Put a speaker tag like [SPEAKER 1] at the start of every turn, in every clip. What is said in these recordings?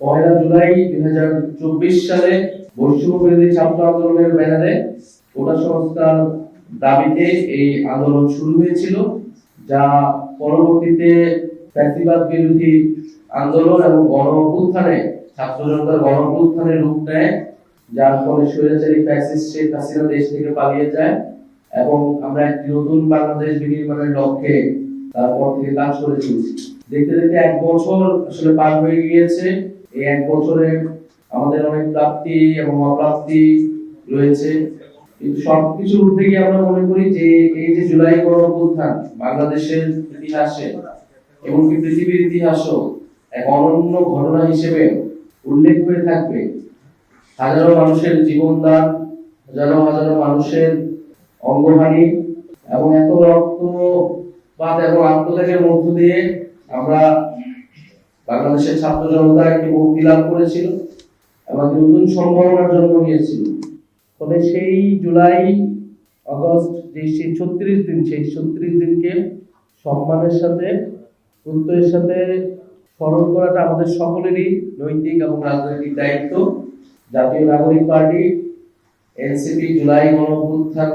[SPEAKER 1] পয়লা জুলাই 2024 সালে বৈষম্য বিরোধী ছাত্র আন্দোলনের ব্যানারে কোটা সংস্কার দাবিতে এই আন্দোলন শুরু হয়েছিল, যা পরবর্তীতে ফ্যাসিবাদ বিরোধী আন্দোলন এবং গণ অভ্যুত্থানে ছাত্র জনতার গণ অভ্যুত্থানের রূপ নেয়, যার ফলে স্বৈরাচারী ফ্যাসিস্ট শেখ হাসিনা দেশ থেকে পালিয়ে যায় এবং আমরা একটি নতুন বাংলাদেশ বিনির্মাণের লক্ষ্যে তারপর থেকে কাজ করে চলছি। দেখতে দেখতে 1 বছর আসলে পার হয়ে গিয়েছে। এই 1 বছরে আমাদের অনেক প্রাপ্তি এবং অপ্রাপ্তি রয়েছে, কিন্তু সবকিছুর ঊর্ধ্বে গিয়ে আমরা মনে করি যে এই যে জুলাই গণ অভ্যুত্থান বাংলাদেশের ইতিহাসে এবং পৃথিবীর ইতিহাসও এক অনন্য ঘটনা হিসেবে উল্লেখ হয়ে থাকবে। হাজারো মানুষের জীবনদান, হাজারো হাজারো মানুষের অঙ্গহানি এবং এত রক্তপাত এবং আত্মত্যাগের মধ্য দিয়ে আমরা বাংলাদেশের ছাত্র জনতা একটি মুক্তি লাভ করেছিল এবং নতুন সম্ভাবনার জন্ম নিয়েছিল। ফলে সেই জুলাই আগস্ট যে সেই 36 দিন, সেই 36 দিনকে সম্মানের সাথে প্রত্যয়ের সাথে স্মরণ করাটা আমাদের সকলেরই নৈতিক এবং রাজনৈতিক দায়িত্ব। জাতীয় নাগরিক পার্টি এনসিপি জুলাই গণঅভ্যুত্থান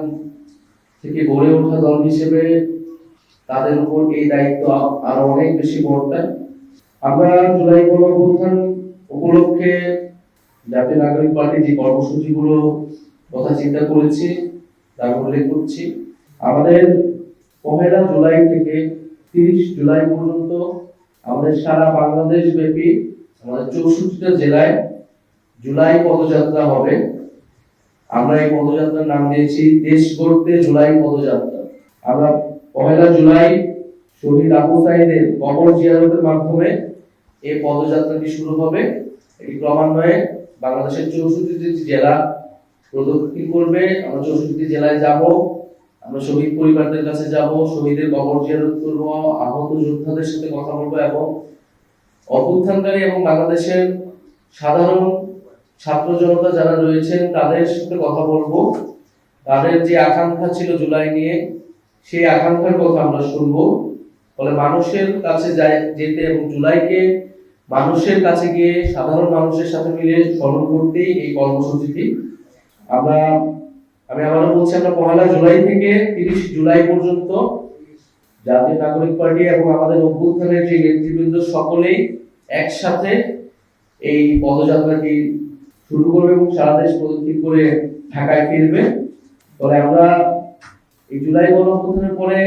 [SPEAKER 1] থেকে গড়ে ওঠা দল হিসেবে তাদের উপর এই দায়িত্ব আরো অনেক বেশি বর্তায়। আমরা জুলাই গণঅভ্যুত্থান উপলক্ষে জাতীয় নাগরিক পার্টি যে কর্মসূচিগুলো কথা চিন্তা করেছি তার উল্লেখ করছি। আমাদের 1 জুলাই থেকে 30 জুলাই পর্যন্ত আমাদের সারা বাংলাদেশ ব্যাপী আমাদের 64টা জেলায় জুলাই পদযাত্রা হবে। আমরা এই পদযাত্রার নাম দিয়েছি দেশ গড়তে জুলাই পদযাত্রা। আমরা 1 জুলাই শহীদ আবু সাঈদের কবর জিয়ারতের মাধ্যমে এই পদযাত্রাটি শুরু হবে। এটি ক্রমান্বয়ে বাংলাদেশের 64টি জেলা প্রদক্ষিণ করবে। আমরা 64টি জেলায় যাব, আমরা শহীদ পরিবারদের কাছে যাব, শহীদের কবর জিয়ারত করব, আহত যোদ্ধাদের সাথে কথা বলবো এবং অভ্যুত্থানকারী এবং বাংলাদেশের সাধারণ ছাত্র জনতা যারা রয়েছেন তাদের সাথে কথা বলবো। তাদের যে আকাঙ্ক্ষা ছিল জুলাই নিয়ে, সেই আকাঙ্ক্ষার কথা আমরা শুনবো। ফলে মানুষের কাছে যেতে এবং জুলাইকে মানুষের কাছে গিয়ে সাধারণ মানুষের সাথে মিলে স্মরণ করতেই এই কর্মসূচিটি। আমি আবারও বলছি, আমরা 1 জুলাই থেকে 30 জুলাই পর্যন্ত জাতীয় নাগরিক পার্টি এবং আমাদের অভ্যুত্থানের যে নেতৃবৃন্দ সকলেই একসাথে এই পদযাত্রাটি শুরু করবে এবং সারা দেশ প্রদক্ষিণ করে ঢাকায় ফিরবে। তবে আমরা এই জুলাই গণঅভ্যুত্থানের পরে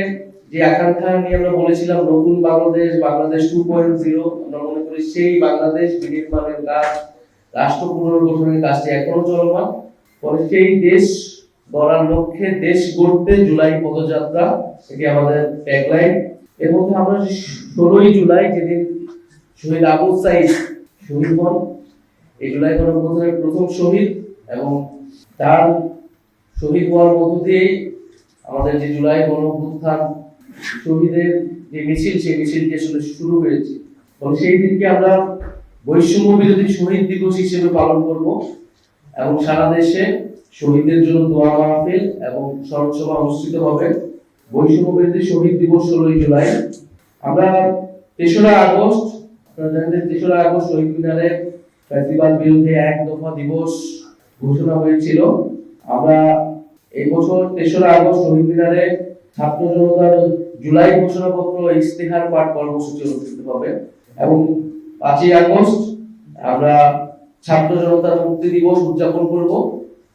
[SPEAKER 1] যে আকাঙ্ক্ষা নিয়ে আমরা বলেছিলাম নতুন বাংলাদেশ, বাংলাদেশ 2.0, আমরা মনে করি সেই বাংলাদেশ বিনির্মাণের কাজ, রাষ্ট্র পুনর্গঠনের কাজটি এখনো চলমান। ফলে সেই দেশ গড়ার লক্ষ্যে দেশ গড়তে জুলাই পদযাত্রা, এটি আমাদের ট্যাগলাইন। এর মধ্যে আমরা 16 জুলাই যেদিন শহীদ আবু সাঈদ শহীদ হন, এই জুলাই গণঅভ্যুত্থানের প্রথম শহীদ, এবং তার শহীদ হওয়ার মধ্য দিয়েই আমাদের যে জুলাই গণঅভ্যুত্থান শহীদের যে মিছিল, সেই মিছিলটি আসলে শুরু হয়েছে। এবং সেই দিনকে আমরা বৈষম্য বিরোধী শহীদ দিবস হিসেবে পালন করব এবং সারা দেশে শহীদদের জন্য দোয়া মাহফিল এবং স্মরণ সভা অনুষ্ঠিত হবে। বৈষম্য বিরোধী শহীদ দিবস 16 জুলাই। আমরা 3রা আগস্ট, আপনারা জানেন যে 3রা আগস্ট শহীদ মিনারে ফ্যাসিবাদ বিরোধী 1 দফা দিবস ঘোষণা হয়েছিল। আমরা এই বছর 3রা আগস্ট শহীদ মিনারে ছাত্র জনতার জুলাই ঘোষণাপত্র ইস্তেহার পাঠ কর্মসূচি অনুষ্ঠিত হবে এবং 5 আগস্ট আমরা ছাত্র জনতার মুক্তি দিবস উদযাপন করব।